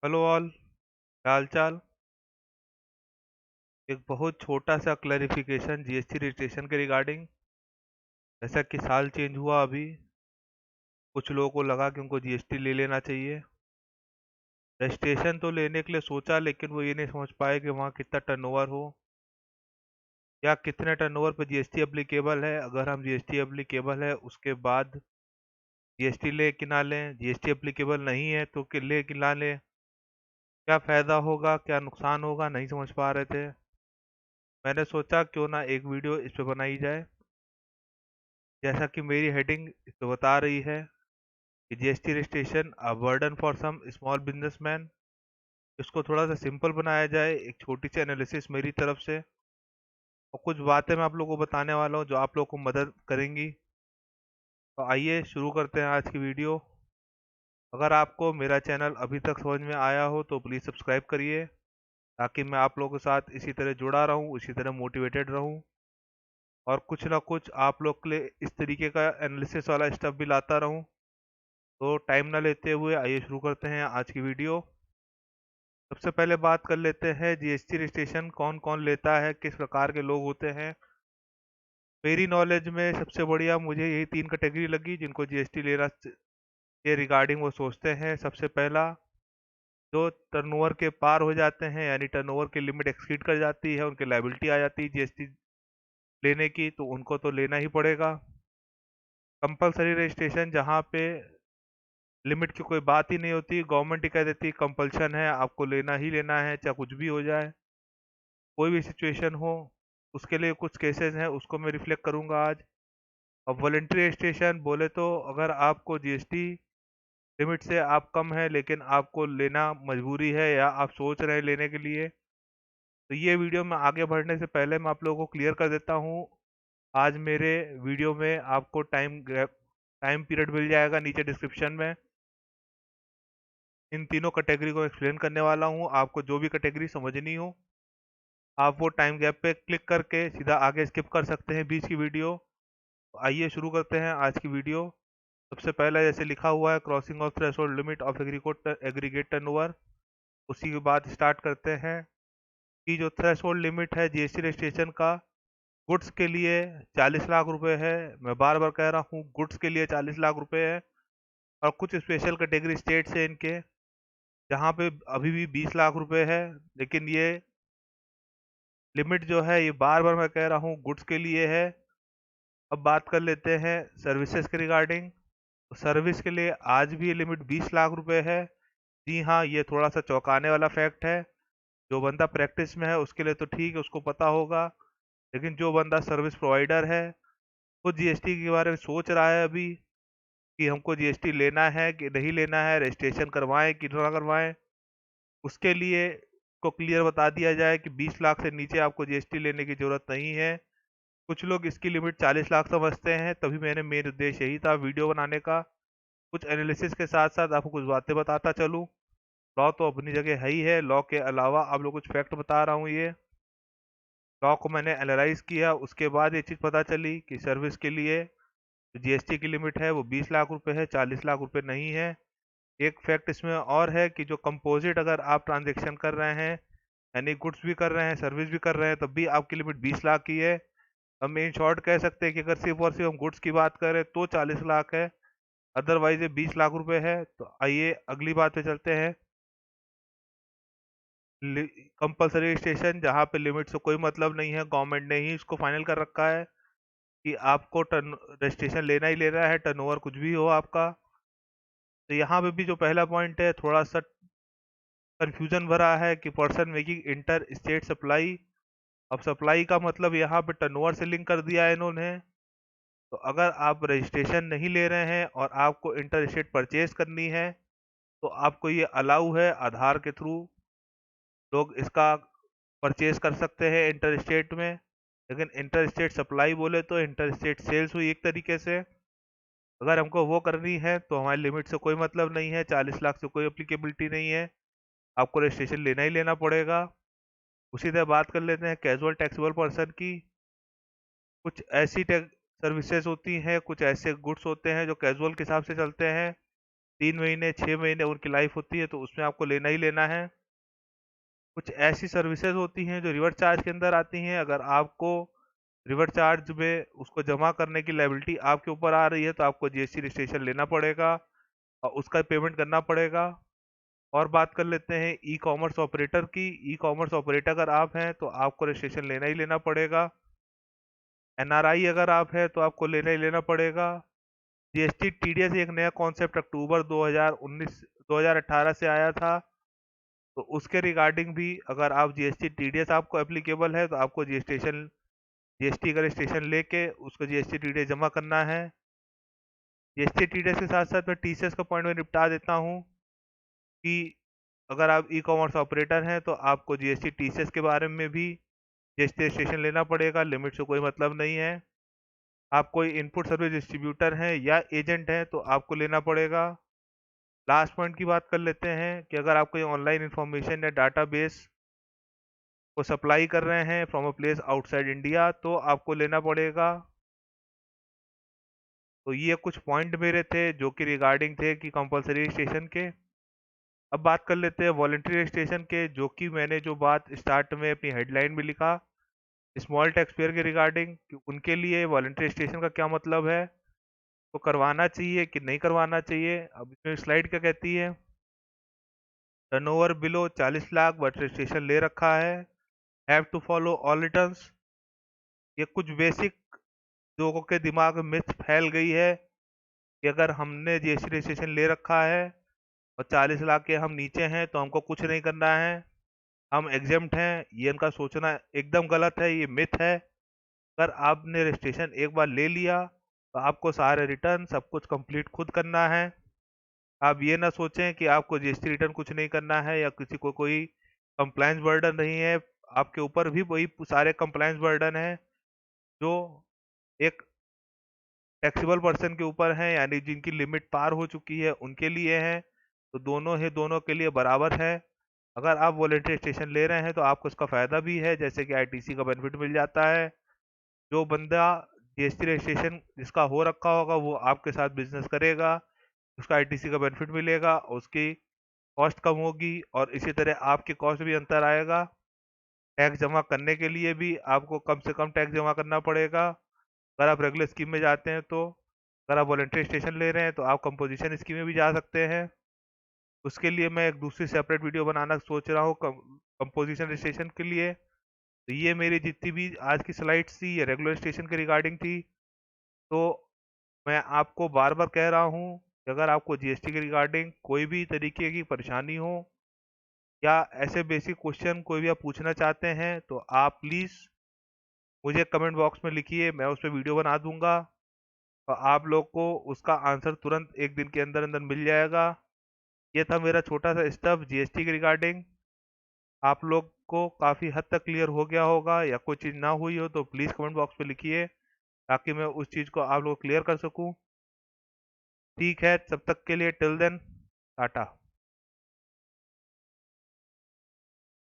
Hello all, क्या हाल चाल। एक बहुत छोटा सा क्लैरिफिकेशन जीएसटी रजिस्ट्रेशन के रिगार्डिंग। जैसा कि साल चेंज हुआ अभी, कुछ लोगों को लगा कि उनको जीएसटी ले लेना चाहिए। रजिस्ट्रेशन तो लेने के लिए सोचा, लेकिन वो ये नहीं समझ पाए कि वहाँ कितना टर्नओवर हो या कितने टर्नओवर पे जीएसटी एप्लीकेबल है। अगर हम जीएसटी एप्लीकेबल है उसके बाद जीएसटी ले कि ना लें, जीएसटी एप्लीकेबल नहीं है तो कि ले कि ना लें, क्या फ़ायदा होगा क्या नुकसान होगा, नहीं समझ पा रहे थे। मैंने सोचा क्यों ना एक वीडियो इस पे बनाई जाए। जैसा कि मेरी हेडिंग इस पे बता रही है कि GST registration a burden for some small businessman. इसको थोड़ा सा सिंपल बनाया जाए, एक छोटी सी एनालिसिस मेरी तरफ से और कुछ बातें मैं आप लोगों को बताने वाला हूँ जो आप लोगों को मदद करेंगी। तो आइए शुरू करते हैं आज की वीडियो। अगर आपको मेरा चैनल अभी तक समझ में आया हो तो प्लीज़ सब्सक्राइब करिए, ताकि मैं आप लोगों के साथ इसी तरह जुड़ा रहूँ, इसी तरह मोटिवेटेड रहूँ और कुछ ना कुछ आप लोग के लिए इस तरीके का एनालिसिस वाला स्टफ भी लाता रहूँ। तो टाइम ना लेते हुए आइए शुरू करते हैं आज की वीडियो। सबसे पहले बात कर लेते हैं जीएसटी रजिस्ट्रेशन कौन कौन लेता है, किस प्रकार के लोग होते हैं। मेरी नॉलेज में सबसे बढ़िया मुझे यही तीन कैटेगरी लगी जिनको जीएसटी लेना के रिगार्डिंग वो सोचते हैं। सबसे पहला, जो टर्नओवर के पार हो जाते हैं, यानी टर्नओवर की लिमिट एक्सीड कर जाती है, उनकी लायबिलिटी आ जाती है जीएसटी लेने की, तो उनको तो लेना ही पड़ेगा। कंपलसरी रजिस्ट्रेशन, जहाँ पे लिमिट की कोई बात ही नहीं होती, गवर्नमेंट ही कह देती है कंपल्शन है, आपको लेना ही लेना है, चाहे कुछ भी हो जाए, कोई भी सिचुएशन हो। उसके लिए कुछ केसेस हैं, उसको मैं रिफ्लेक्ट करूंगा आज। अब वॉलंटरी रजिस्ट्रेशन बोले तो, अगर आपको जीएसटी लिमिट से आप कम है लेकिन आपको लेना मजबूरी है या आप सोच रहे हैं लेने के लिए, तो ये वीडियो में आगे बढ़ने से पहले मैं आप लोगों को क्लियर कर देता हूँ। आज मेरे वीडियो में आपको टाइम पीरियड मिल जाएगा नीचे डिस्क्रिप्शन में। इन तीनों कैटेगरी को एक्सप्लेन करने वाला हूँ। आपको जो भी कैटेगरी समझनी हो, आप वो टाइम गैप पे क्लिक करके सीधा आगे स्किप कर सकते हैं बीच की वीडियो। तो आइए शुरू करते हैं आज की वीडियो। सबसे पहला जैसे लिखा हुआ है, crossing of threshold limit of aggregate turnover, उसी के बाद स्टार्ट करते हैं कि जो थ्रेशोल्ड लिमिट है जीएसटी रजिस्ट्रेशन का, गुड्स के लिए 40 लाख रुपए है। मैं बार बार कह रहा हूँ, गुड्स के लिए 40 लाख रुपए है। और कुछ स्पेशल कैटेगरी स्टेट्स है इनके, जहाँ पे अभी भी 20 लाख रुपए है, लेकिन ये लिमिट जो है, ये बार बार मैं कह रहा हूँ, गुड्स के लिए है। अब बात कर लेते हैं सर्विसेज के रिगार्डिंग। तो सर्विस के लिए आज भी ये लिमिट 20 लाख रुपए है। जी हाँ, ये थोड़ा सा चौंकाने वाला फैक्ट है। जो बंदा प्रैक्टिस में है उसके लिए तो ठीक है, उसको पता होगा, लेकिन जो बंदा सर्विस प्रोवाइडर है, वो जीएसटी के बारे में सोच रहा है अभी कि हमको जीएसटी लेना है कि नहीं लेना है, रजिस्ट्रेशन करवाएं कि ना करवाएं, उसके लिए को क्लियर बता दिया जाए कि 20 लाख से नीचे आपको जीएसटी लेने की जरूरत नहीं है। कुछ लोग इसकी लिमिट 40 लाख समझते हैं, तभी मैंने मेन उद्देश्य यही था वीडियो बनाने का। कुछ एनालिसिस के साथ साथ आपको कुछ बातें बताता चलूं। लॉ तो अपनी जगह है ही है, लॉ के अलावा आप लोग कुछ फैक्ट बता रहा हूँ। ये लॉ को मैंने एनालाइज किया, उसके बाद ये चीज़ पता चली कि सर्विस के लिए जो जीएसटी की लिमिट है वो 20 लाख रुपए है, 40 लाख रुपए नहीं है। एक फैक्ट इसमें और है कि जो कंपोजिट अगर आप ट्रांजेक्शन कर रहे हैं, यानी गुड्स भी कर रहे हैं सर्विस भी कर रहे हैं, तब भी आपकी लिमिट 20 लाख की है। हम इन शॉर्ट कह सकते हैं कि अगर सिर्फ और सिर्फ हम गुड्स की बात करें तो 40 लाख है, अदरवाइज ये 20 लाख रुपए है। तो आइए अगली बात पे चलते हैं। कंपलसरी रजिस्ट्रेशन, जहाँ पे लिमिट से कोई मतलब नहीं है, गवर्नमेंट ने ही इसको फाइनल कर रखा है कि आपको टर्न रजिस्ट्रेशन लेना ही लेना है, टर्नओवर कुछ भी हो आपका। तो यहाँ पे भी जो पहला पॉइंट है, थोड़ा सा कंफ्यूजन भरा है कि person making inter state supply. अब सप्लाई का मतलब यहाँ पे टर्नओवर से लिंक कर दिया है इन्होंने। तो अगर आप रजिस्ट्रेशन नहीं ले रहे हैं और आपको इंटर स्टेट परचेज करनी है, तो आपको ये अलाउ है, आधार के थ्रू लोग इसका परचेज कर सकते हैं इंटर स्टेट में। लेकिन इंटर स्टेट सप्लाई बोले तो इंटर स्टेट सेल्स हुई एक तरीके से। अगर हमको वो करनी है तो हमारी लिमिट से कोई मतलब नहीं है, 40 लाख से कोई एप्लीकेबिलिटी नहीं है, आपको रजिस्ट्रेशन लेना ही लेना पड़ेगा। उसी तरह बात कर लेते हैं कैजुअल टैक्सेबल पर्सन की। कुछ ऐसी सर्विसेज होती हैं, कुछ ऐसे गुड्स होते हैं जो कैजुअल के हिसाब से चलते हैं, 3 महीने 6 महीने उनकी लाइफ होती है, तो उसमें आपको लेना ही लेना है। कुछ ऐसी सर्विसेज होती हैं जो रिवर्स चार्ज के अंदर आती हैं। अगर आपको रिवर्स चार्ज में उसको जमा करने की लायबिलिटी आपके ऊपर आ रही है, तो आपको जीएसटी रजिस्ट्रेशन लेना पड़ेगा और उसका पेमेंट करना पड़ेगा। और बात कर लेते हैं ई कॉमर्स ऑपरेटर की। ई कॉमर्स ऑपरेटर अगर आप हैं तो आपको रजिस्ट्रेशन लेना ही लेना पड़ेगा। एनआरआई अगर आप हैं तो आपको लेना ही लेना पड़ेगा। जीएसटी टीडीएस एक नया कॉन्सेप्ट अक्टूबर 2018 से आया था, तो उसके रिगार्डिंग भी अगर आप जीएसटी टीडीएस आपको एप्लीकेबल है, तो आपको जीएसटी का रजिस्ट्रेशन लेके उसको जीएसटी टीडीएस जमा करना है। जीएसटी टीडीएस के साथ साथ मैं टीसीएस का पॉइंट में निपटा देता हूँ कि अगर आप ई कॉमर्स ऑपरेटर हैं तो आपको जीएसटी टीसीएस के बारे में भी जीएसटी रजिस्ट्रेशन लेना पड़ेगा। लिमिट से कोई मतलब नहीं है। आप कोई इनपुट सर्विस डिस्ट्रीब्यूटर हैं या एजेंट हैं तो आपको लेना पड़ेगा। लास्ट पॉइंट की बात कर लेते हैं कि अगर आप कोई ऑनलाइन इंफॉर्मेशन या डाटाबेस को सप्लाई कर रहे हैं from a place outside India तो आपको लेना पड़ेगा। तो ये कुछ पॉइंट मेरे थे जो कि रिगार्डिंग थे कि कंपलसरी रजिस्ट्रेशन के। अब बात कर लेते हैं वॉलंटरी रजिस्ट्रेशन के, जो कि मैंने जो बात स्टार्ट में अपनी हेडलाइन में लिखा स्मॉल टैक्स पेयर के रिगार्डिंग, कि उनके लिए वॉलंटरी रजिस्ट्रेशन का क्या मतलब है, तो करवाना चाहिए कि नहीं करवाना चाहिए। अब इसमें स्लाइड क्या कहती है, turnover below 40 lakh but registration ले रखा है, have to follow all returns. ये कुछ बेसिक लोगों के दिमाग में मिथ फैल गई है कि अगर हमने जीएसटी रजिस्ट्रेशन ले रखा है और 40 लाख के हम नीचे हैं तो हमको कुछ नहीं करना है, हम एग्जेम्प्ट हैं। ये इनका सोचना एकदम गलत है, ये मिथ है। अगर आपने रजिस्ट्रेशन एक बार ले लिया तो आपको सारे रिटर्न सब कुछ कंप्लीट खुद करना है। आप ये ना सोचें कि आपको जीएसटी रिटर्न कुछ नहीं करना है या किसी को कोई कंप्लायंस बर्डन नहीं है। आपके ऊपर भी वही सारे कंप्लायंस बर्डन है जो एक टैक्सेबल पर्सन के ऊपर है, यानी जिनकी लिमिट पार हो चुकी है उनके लिए है। तो दोनों के लिए बराबर है। अगर आप वॉलंटरी रजिस्ट्रेशन ले रहे हैं तो आपको इसका फ़ायदा भी है, जैसे कि आईटीसी का बेनिफिट मिल जाता है। जो बंदा जीएसटी रजिस्ट्रेशन जिसका हो रखा होगा वो आपके साथ बिजनेस करेगा, उसका आईटीसी का बेनिफिट मिलेगा, उसकी कॉस्ट कम होगी और इसी तरह आपकी कॉस्ट भी अंतर आएगा। टैक्स जमा करने के लिए भी आपको कम से कम टैक्स जमा करना पड़ेगा अगर आप रेगुलर स्कीम में जाते हैं तो। अगर आप वॉलंटरी रजिस्ट्रेशन ले रहे हैं तो आप कंपोजिशन स्कीम में भी जा सकते हैं। उसके लिए मैं एक दूसरी सेपरेट वीडियो बनाना सोच रहा हूँ कंपोजिशन रजिस्ट्रेशन के लिए। तो ये मेरी जितनी भी आज की स्लाइड्स थी ये रेगुलर रजिस्ट्रेशन के रिगार्डिंग थी। तो मैं आपको बार बार कह रहा हूँ कि अगर आपको जीएसटी के रिगार्डिंग कोई भी तरीके की परेशानी हो या ऐसे बेसिक क्वेश्चन कोई भी आप पूछना चाहते हैं तो आप प्लीज़ मुझे कमेंट बॉक्स में लिखिए, मैं उस पर वीडियो बना दूंगा और आप लोग को उसका आंसर तुरंत एक दिन के अंदर अंदर मिल जाएगा। ये था मेरा छोटा सा स्टेप जीएसटी के रिगार्डिंग। आप लोग को काफ़ी हद तक क्लियर हो गया होगा या कोई चीज़ ना हुई हो तो प्लीज़ कमेंट बॉक्स में लिखिए ताकि मैं उस चीज़ को आप लोग क्लियर कर सकूं। ठीक है, तब तक के लिए टिल देन टाटा।